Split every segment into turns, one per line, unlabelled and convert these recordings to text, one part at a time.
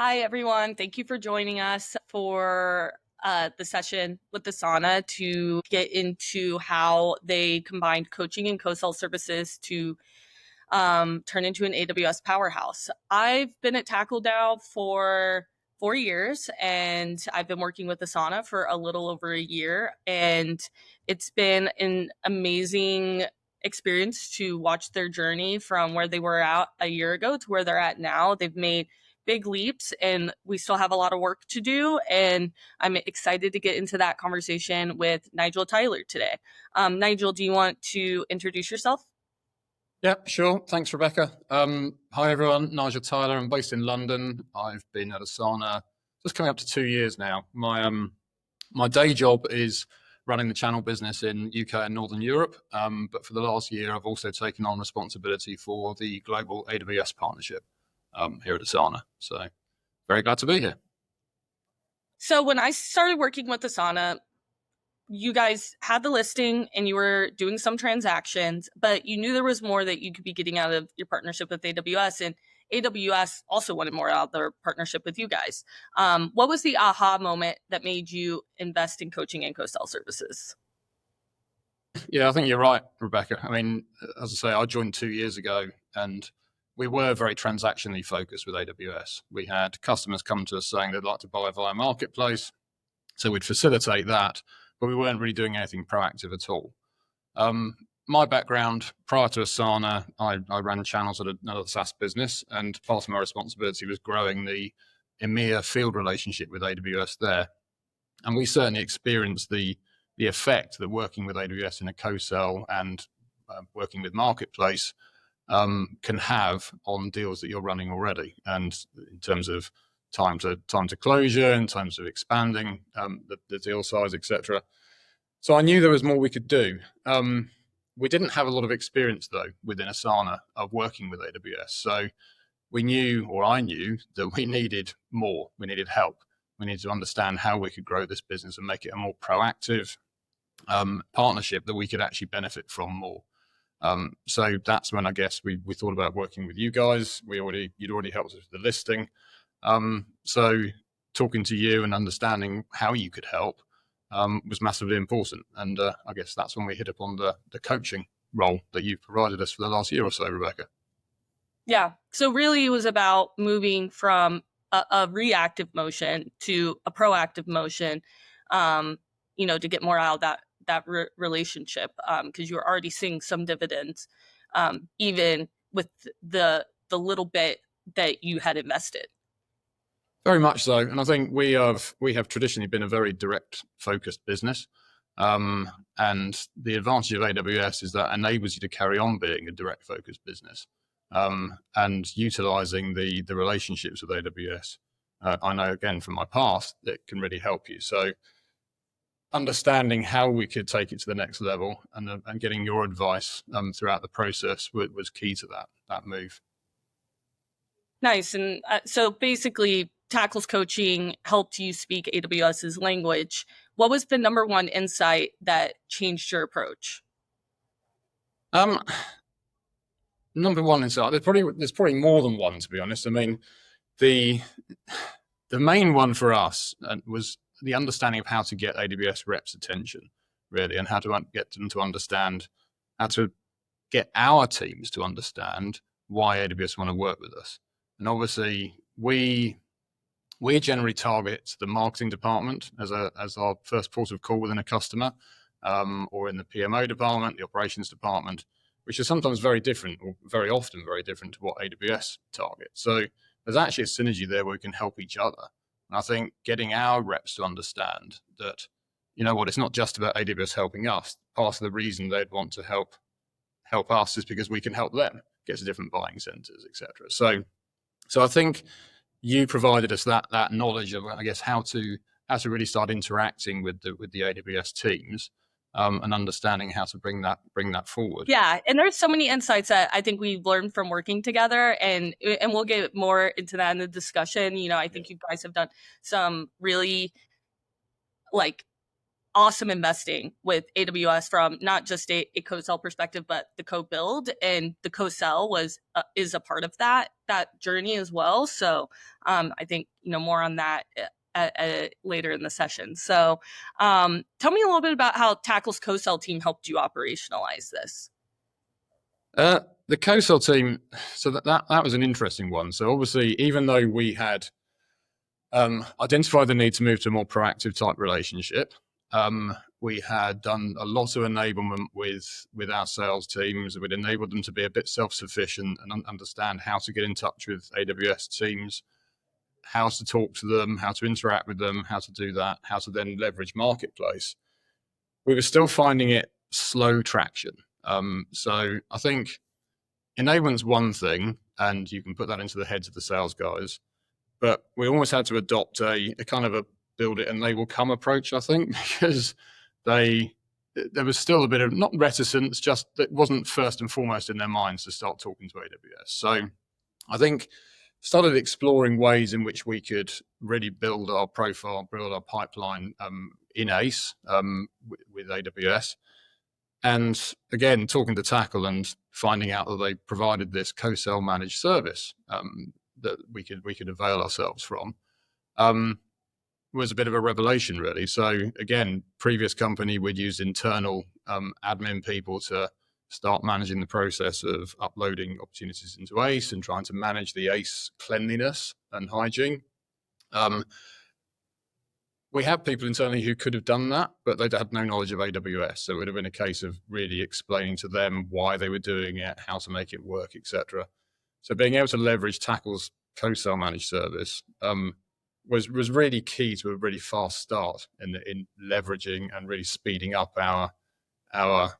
Hi, everyone. Thank you for joining us for the session with Asana to get into how they combined coaching and co-sell services to turn into an AWS powerhouse. I've been at Tackle now for 4 years, and I've been working with Asana for a little over a year. And it's been an amazing experience to watch their journey from where they were at a year ago to where they're at now. They've made big leaps, and we still have a lot of work to do. And I'm excited to get into that conversation with Nigel Tyler today. Nigel, do you want to introduce yourself?
Yeah, sure. Thanks, Rebecca. Hi, everyone. Nigel Tyler. I'm based in London. I've been at Asana just coming up to 2 years now. My day job is running the channel business in UK and Northern Europe. But for the last year, I've also taken on responsibility for the global AWS partnership here at Asana. So very glad to be here.
So when I started working with Asana, you guys had the listing and you were doing some transactions, but you knew there was more that you could be getting out of your partnership with AWS, and AWS also wanted more out of their partnership with you guys. What was the aha moment that made you invest in coaching and co-sell services?
Yeah, I think you're right, Rebecca. I mean, as I say, I joined 2 years ago and we were very transactionally focused with AWS. We had customers come to us saying they'd like to buy via Marketplace. So we'd facilitate that, but we weren't really doing anything proactive at all. My background prior to Asana, I ran channels at another SaaS business, and part of my responsibility was growing the EMEA field relationship with AWS there. And we certainly experienced the effect that working with AWS in a co-sell and working with Marketplace can have on deals that you're running already, and in terms of time to closure, in terms of expanding the deal size, etc. So I knew there was more we could do. We didn't have a lot of experience though within Asana of working with AWS, so we knew, or I knew, that we needed more. We needed help. We needed to understand how we could grow this business and make it a more proactive partnership that we could actually benefit from more. So that's when I guess we thought about working with you guys. You'd already helped us with the listing. So talking to you and understanding how you could help was massively important. And I guess that's when we hit upon the coaching role that you've provided us for the last year or so, Rebecca.
Yeah. So really it was about moving from a reactive motion to a proactive motion, to get more out of that relationship, because you're already seeing some dividends, even with the little bit that you had invested.
Very much so, and I think we have traditionally been a very direct focused business, and the advantage of AWS is that enables you to carry on being a direct focused business, and utilizing the relationships with AWS. I know again from my past that can really help you. So understanding how we could take it to the next level and getting your advice throughout the process was key to that move.
Nice. And so basically, Tackle's coaching helped you speak AWS's language. What was the number one insight that changed your approach?
Um, Number one insight. There's probably more than one, to be honest. I mean, the main one for us was the understanding of how to get AWS reps' attention, really, and how to get them to understand, how to get our teams to understand why AWS want to work with us. And obviously, we generally target the marketing department as our first port of call within a customer, or in the PMO department, the operations department, which is sometimes very different, or very often very different to what AWS targets. So there's actually a synergy there where we can help each other. And I think getting our reps to understand that, it's not just about AWS helping us. Part of the reason they'd want to help us is because we can help them get to different buying centers, etc. So I think you provided us that knowledge of, I guess, how to really start interacting with the AWS teams, and understanding how to bring that forward.
Yeah, and there's so many insights that I think we've learned from working together, and we'll get more into that in the discussion. I think you guys have done some really like awesome investing with AWS from not just a co-sell perspective, but the co-build, and the co-sell was is a part of that journey as well. So I think more on that later in the session. So tell me a little bit about how Tackle's co-sell team helped you operationalize this.
The co-sell team, so that was an interesting one. So obviously, even though we had identified the need to move to a more proactive type relationship, we had done a lot of enablement with our sales teams. We'd enabled them to be a bit self-sufficient and understand how to get in touch with AWS teams, how to talk to them, how to interact with them, how to do that, how to then leverage marketplace. We were still finding it slow traction. So I think enablement's one thing, and you can put that into the heads of the sales guys, but we almost had to adopt a kind of a build it and they will come approach, I think, because there was still a bit of, not reticence, just that wasn't first and foremost in their minds to start talking to AWS. So I think started exploring ways in which we could really build our profile, build our pipeline in ACE with AWS. And again, talking to Tackle and finding out that they provided this co-sell managed service that we could avail ourselves from was a bit of a revelation, really. So again, previous company, we'd used internal admin people to start managing the process of uploading opportunities into ACE and trying to manage the ACE cleanliness and hygiene. We had people internally who could have done that, but they had no knowledge of AWS. So it would have been a case of really explaining to them why they were doing it, how to make it work, etc. So being able to leverage Tackle's co-sell managed service was really key to a really fast start in leveraging and really speeding up our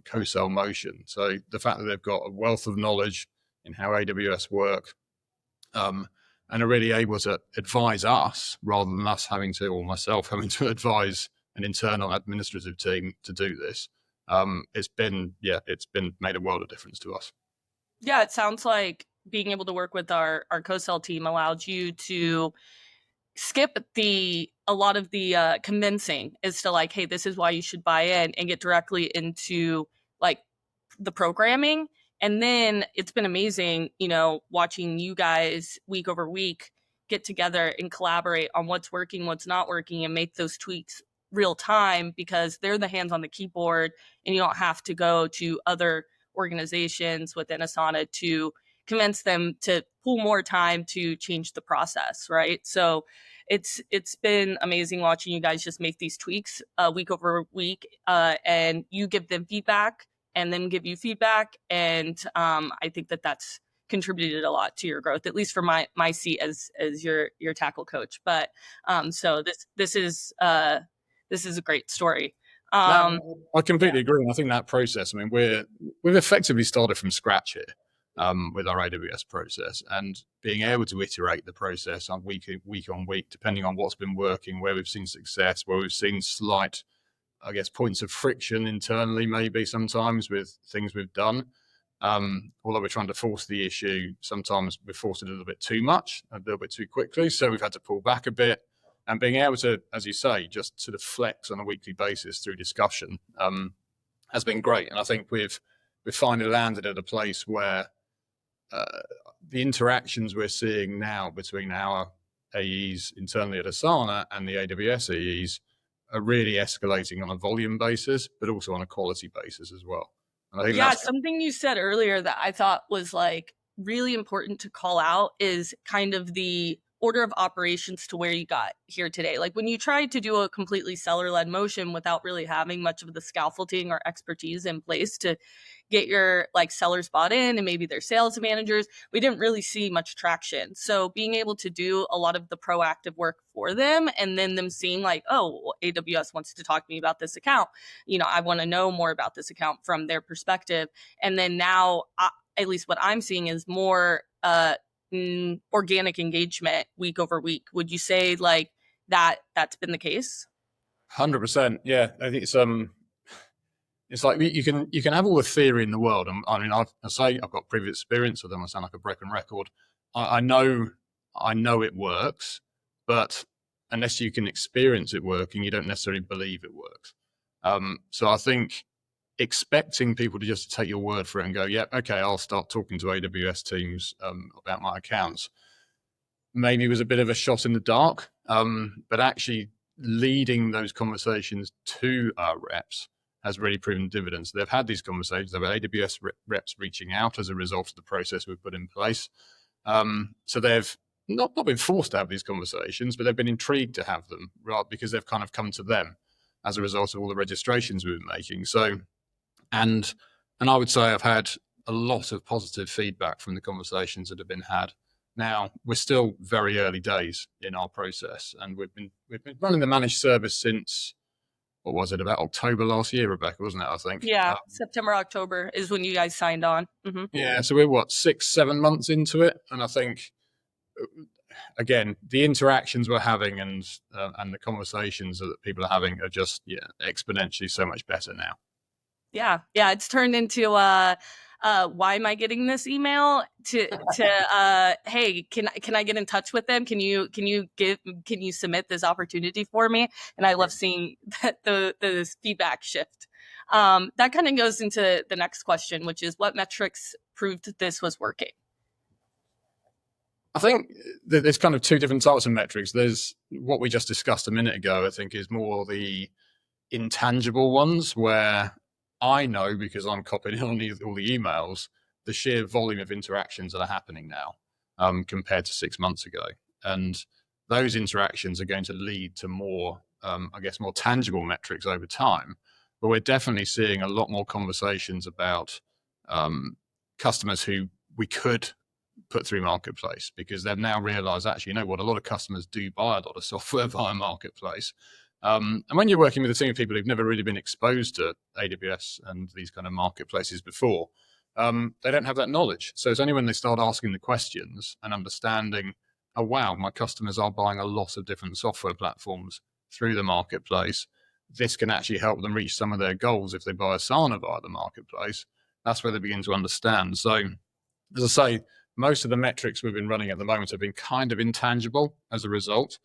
co-sell motion. So the fact that they've got a wealth of knowledge in how AWS work, and are really able to advise us rather than us having to, or myself having to advise an internal administrative team to do this. It's been made a world of difference to us.
Yeah, it sounds like being able to work with our co-sell team allowed you to skip a lot of the convincing as to like, hey, this is why you should buy in, and get directly into like the programming. And then it's been amazing, watching you guys week over week get together and collaborate on what's working, what's not working, and make those tweaks real time, because they're the hands on the keyboard and you don't have to go to other organizations within Asana to convince them to pull more time to change the process, right? So it's been amazing watching you guys just make these tweaks week over week, and you give them feedback and then give you feedback. And I think that's contributed a lot to your growth, at least for my seat as your tackle coach. But so this is a great story.
I completely agree. And I think that process, I mean, we've effectively started from scratch here with our AWS process, and being able to iterate the process on week on week, depending on what's been working, where we've seen success, where we've seen slight, I guess, points of friction internally, maybe sometimes with things we've done. Although we're trying to force the issue, sometimes we've forced it a little bit too much, a little bit too quickly. So we've had to pull back a bit. And being able to, as you say, just sort of flex on a weekly basis through discussion has been great. And I think we've finally landed at a place where the interactions we're seeing now between our AEs internally at Asana and the AWS AEs are really escalating on a volume basis, but also on a quality basis as well. And I think that's
something you said earlier that I thought was like really important to call out is kind of the order of operations to where you got here today. Like when you tried to do a completely seller-led motion without really having much of the scaffolding or expertise in place to get your like sellers bought in and maybe their sales managers, we didn't really see much traction. So being able to do a lot of the proactive work for them, and then them seeing like, oh, AWS wants to talk to me about this account. I want to know more about this account from their perspective. And then now, at least what I'm seeing is more organic engagement week over week. Would you say like that's been the case?
100%. Yeah, I think it's like you can have all the theory in the world. I mean, I've got previous experience, so then I sound like a broken record. I know it works, but unless you can experience it working, you don't necessarily believe it works. So I think expecting people to just take your word for it and go, yeah, okay, I'll start talking to AWS teams about my accounts, maybe was a bit of a shot in the dark. But actually leading those conversations to our reps has really proven dividends. They've had these conversations. They've had AWS reps reaching out as a result of the process we've put in place. So they've not been forced to have these conversations, but they've been intrigued to have them, right? Because they've kind of come to them as a result of all the registrations we've been making. So, and I would say I've had a lot of positive feedback from the conversations that have been had. Now, we're still very early days in our process, and we've been running the managed service since, what was it, about October last year, Rebecca, wasn't it, I think?
Yeah, September, October is when you guys signed on.
Yeah, so we're 6-7 months into it, and I think again the interactions we're having and the conversations that people are having are just exponentially so much better now.
Yeah, it's turned into why am I getting this email to hey, can I get in touch with them? Can you submit this opportunity for me? And I love seeing that the feedback shift. That kind of goes into the next question, which is what metrics proved this was working?
I think there's kind of two different types of metrics. There's what we just discussed a minute ago, I think, is more the intangible ones where I know, because I'm copying on all the emails, the sheer volume of interactions that are happening now compared to 6 months ago. And those interactions are going to lead to more, I guess, more tangible metrics over time. But we're definitely seeing a lot more conversations about customers who we could put through Marketplace, because they've now realized, actually, you know what, a lot of customers do buy a lot of software via Marketplace. And when you're working with a team of people who've never really been exposed to AWS and these kind of marketplaces before, they don't have that knowledge. So it's only when they start asking the questions and understanding, oh, wow, my customers are buying a lot of different software platforms through the marketplace. This can actually help them reach some of their goals if they buy Asana via the marketplace. That's where they begin to understand. So, as I say, most of the metrics we've been running at the moment have been kind of intangible as a result,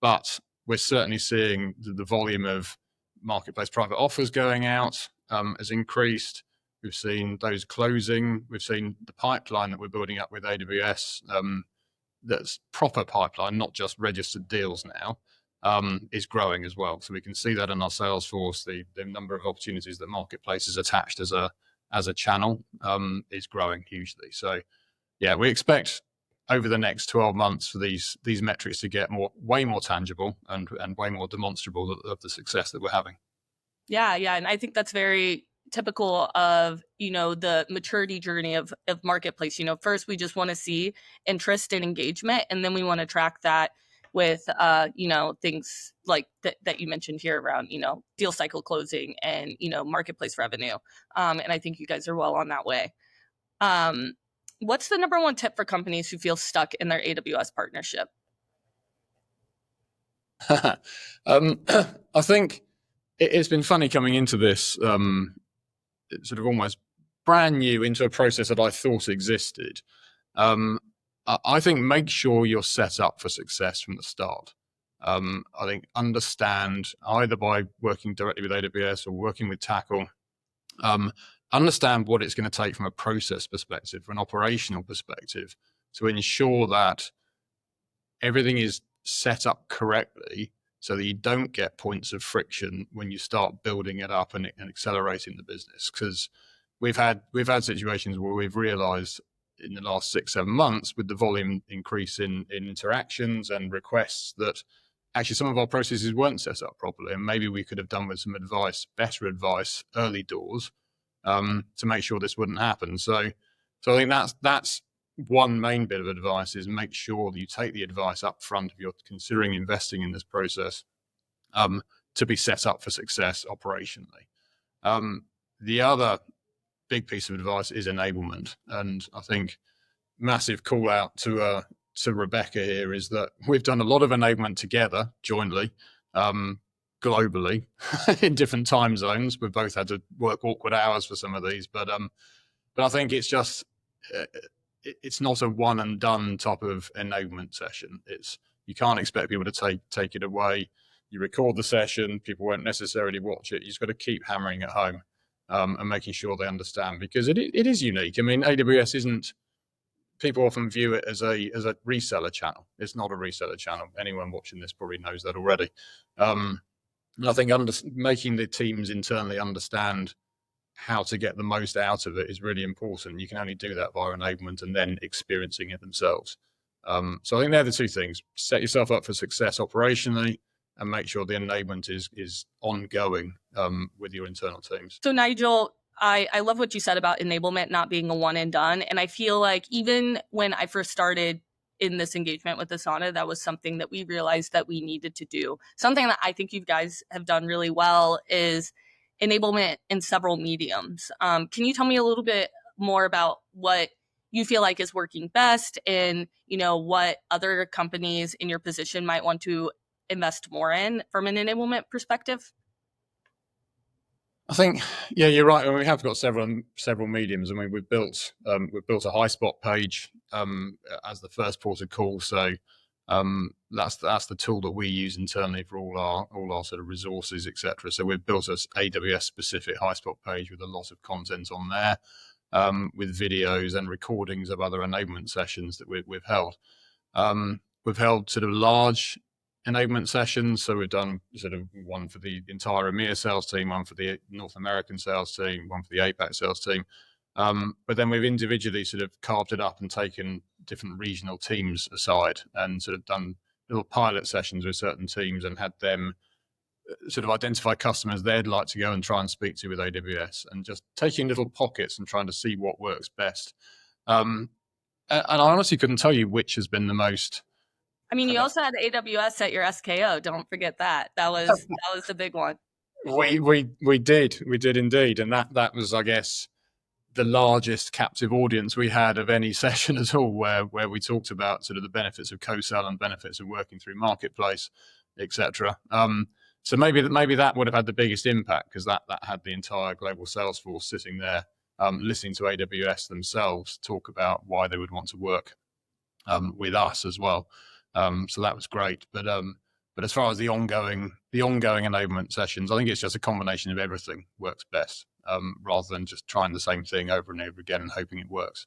but we're certainly seeing the volume of marketplace private offers going out has increased. We've seen those closing. We've seen the pipeline that we're building up with AWS, that's proper pipeline, not just registered deals now, is growing as well. So we can see that in our sales force. The number of opportunities that marketplace is attached as a channel is growing hugely. So yeah, we expect over the next 12 months for these metrics to get way more tangible and way more demonstrable of the success that we're having.
Yeah, and I think that's very typical of the maturity journey of marketplace. First we just want to see interest and engagement, and then we want to track that with things like that you mentioned here around deal cycle closing and marketplace revenue. And I think you guys are well on that way. What's the number one tip for companies who feel stuck in their AWS partnership?
I think it's been funny coming into this sort of almost brand new into a process that I thought existed. I think make sure you're set up for success from the start. I think understand, either by working directly with AWS or working with Tackle, understand what it's going to take from a process perspective, from an operational perspective, to ensure that everything is set up correctly so that you don't get points of friction when you start building it up and accelerating the business. Because we've had situations where we've realized in the last 6-7 months, with the volume increase in interactions and requests, that actually some of our processes weren't set up properly, and maybe we could have done with some better advice early doors to make sure this wouldn't happen. So I think that's one main bit of advice, is make sure that you take the advice up front if you're considering investing in this process, to be set up for success operationally. The other big piece of advice is enablement. And I think massive call out to Rebecca here is that we've done a lot of enablement together jointly, globally in different time zones. We've both had to work awkward hours for some of these, but I think it's just it's not a one and done type of enablement session. It's You can't expect people to take it away. You record the session, people won't necessarily watch it. You just got to keep hammering it home and making sure they understand, because it is unique. I mean, AWS isn't. People often view it as a reseller channel. It's not a reseller channel. Anyone watching this probably knows that already. And I think making the teams internally understand how to get the most out of it is really important. You can only do that via enablement and then experiencing it themselves. So I think they're the two things: set yourself up for success operationally, and make sure the enablement is ongoing with your internal teams.
So Nigel, I love what you said about enablement not being a one and done. And I feel like even when I first started in this engagement with Asana, that was something that we realized that we needed to do. Something that I think you guys have done really well is enablement in several mediums. Can you tell me a little bit more about what you feel like is working best, and what other companies in your position might want to invest more in from an enablement perspective?
I think, yeah, you're right. I mean, we have got several mediums. I mean, we've built a high spot page as the first port of call. So that's the tool that we use internally for all our sort of resources, etc. So we've built an AWS specific high spot page with a lot of content on there, with videos and recordings of other enablement sessions that we've held. We've held sort of large enablement sessions. So we've done sort of one for the entire EMEA sales team, one for the North American sales team, one for the APAC sales team. But then we've individually sort of carved it up and taken different regional teams aside and sort of done little pilot sessions with certain teams and had them sort of identify customers they'd like to go and try and speak to with AWS, and just taking little pockets and trying to see what works best. And I honestly couldn't tell you which has been the most.
I mean, you also had AWS at your SKO. Don't forget that. That was the big one.
We did indeed, and that was, I guess, the largest captive audience we had of any session at all, where we talked about sort of the benefits of co-sell and benefits of working through marketplace, etc. So maybe that would have had the biggest impact, because that had the entire global sales force sitting there listening to AWS themselves talk about why they would want to work with us as well. So that was great. But as far as the ongoing enablement sessions, I think it's just a combination of everything works best, rather than just trying the same thing over and over again and hoping it works.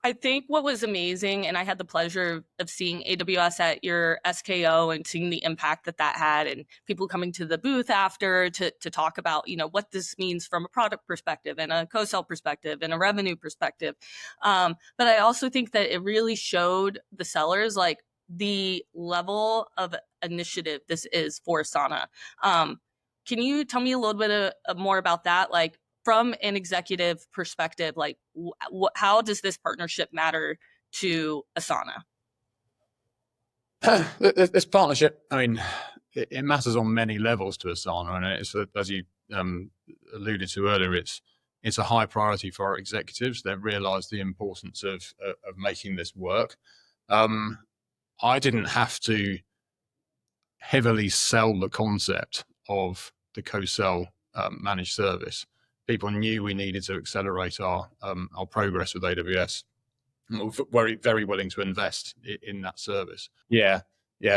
I think what was amazing, and I had the pleasure of seeing AWS at your SKO and seeing the impact that had, and people coming to the booth after to talk about, what this means from a product perspective and a co-sell perspective and a revenue perspective. But I also think that it really showed the sellers like the level of initiative this is for Asana. Can you tell me a little bit more about that? Like, from an executive perspective, like how does this partnership matter to Asana?
This partnership, I mean, it matters on many levels to Asana, and it's, as you alluded to earlier, it's a high priority for our executives. They've realised the importance of making this work. I didn't have to heavily sell the concept of the co-sell managed service. People knew we needed to accelerate our progress with AWS. We're very, very willing to invest in that service. Yeah.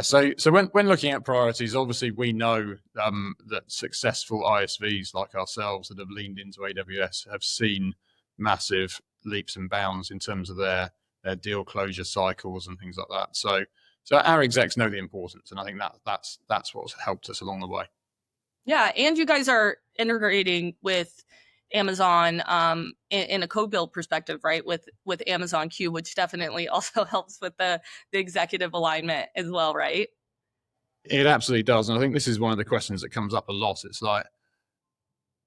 So when looking at priorities, obviously we know that successful ISVs like ourselves that have leaned into AWS have seen massive leaps and bounds in terms of their deal closure cycles and things like that. So our execs know the importance, and I think that's what's helped us along the way.
Yeah, and you guys are integrating with Amazon in a code build perspective, right? With Amazon Q, which definitely also helps with the executive alignment as well, right?
It absolutely does, and I think this is one of the questions that comes up a lot. It's like,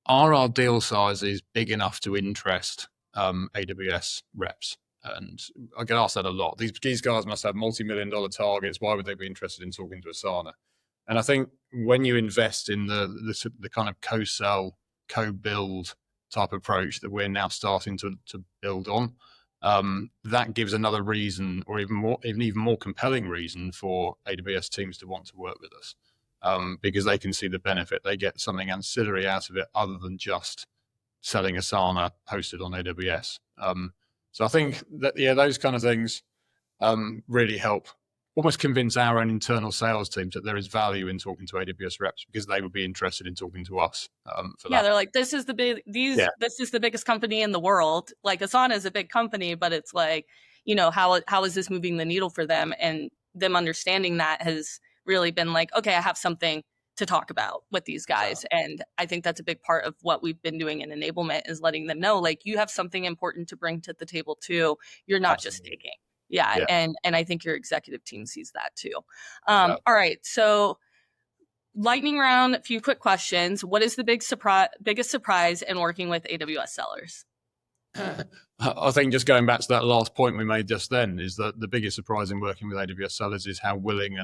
are our deal sizes big enough to interest AWS reps? And I get asked that a lot. These guys must have multi-million-dollar targets. Why would they be interested in talking to Asana? And I think when you invest in the kind of co-sell, co-build type approach that we're now starting to build on, that gives another reason, or even more compelling reason for AWS teams to want to work with us, because they can see the benefit. They get something ancillary out of it other than just selling Asana hosted on AWS. So I think that, those kind of things really help. almost convince our own internal sales teams that there is value in talking to AWS reps because they would be interested in talking to us for that.
They're like, this is the this is the biggest company in the world. Like Asana is a big company, but it's like, how is this moving the needle for them? And them understanding that has really been like, okay, I have something to talk about with these guys. And I think that's a big part of what we've been doing in enablement is letting them know, like, you have something important to bring to the table too. You're not just taking. Yeah. And I think your executive team sees that too. All right. So lightning round, a few quick questions. What is the biggest surprise in working with AWS sellers?
I think just going back to that last point we made just then is that the biggest surprise in working with AWS sellers is how willing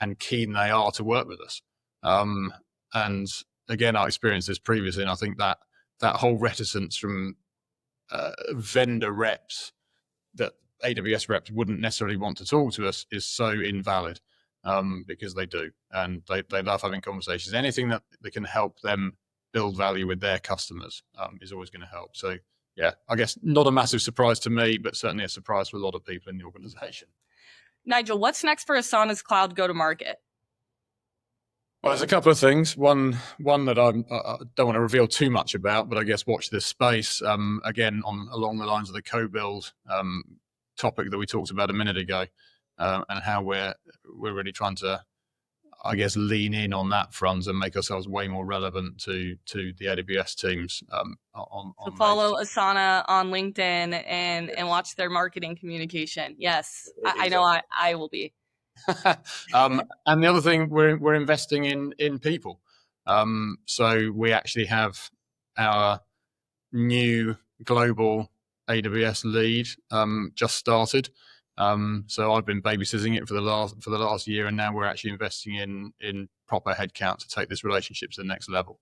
and keen they are to work with us. And again, I experienced this previously, and I think that whole reticence from vendor reps that AWS reps wouldn't necessarily want to talk to us is so invalid, because they do, and they love having conversations. Anything that can help them build value with their customers is always going to help. So yeah, I guess not a massive surprise to me, but certainly a surprise for a lot of people in the organization.
Nigel, what's next for Asana's cloud go-to-market?
Well, there's a couple of things. One that I don't want to reveal too much about, but I guess watch this space. Again, along the lines of the co-build topic that we talked about a minute ago, and how we're really trying to, I guess, lean in on that front and make ourselves way more relevant to the AWS teams. So
follow Asana on LinkedIn and watch their marketing communication. Yes, exactly. I know I will be.
And the other thing, we're investing in people. So we actually have our new global AWS lead just started. So I've been babysitting it for the last year, and now we're actually investing in proper headcount to take this relationship to the next level.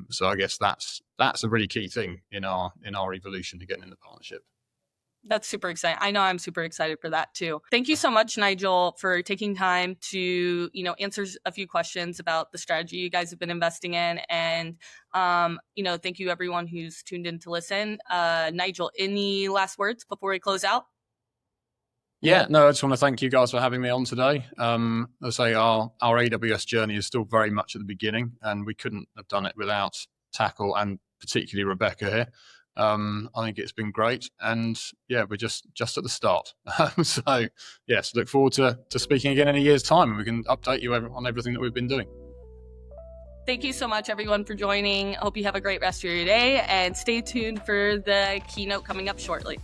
So I guess that's a really key thing in our evolution to getting in the partnership.
That's super exciting. I know I'm super excited for that too. Thank you so much, Nigel, for taking time to, answer a few questions about the strategy you guys have been investing in. And, thank you everyone who's tuned in to listen. Nigel, any last words before we close out?
Yeah, no, I just want to thank you guys for having me on today. I say our AWS journey is still very much at the beginning, and we couldn't have done it without Tackle and particularly Rebecca here. I think it's been great, and yeah, we're just at the start. So yes, look forward to speaking again in a year's time, and we can update you on everything that we've been doing.
Thank you so much, everyone, for joining. I hope you have a great rest of your day, and stay tuned for the keynote coming up shortly.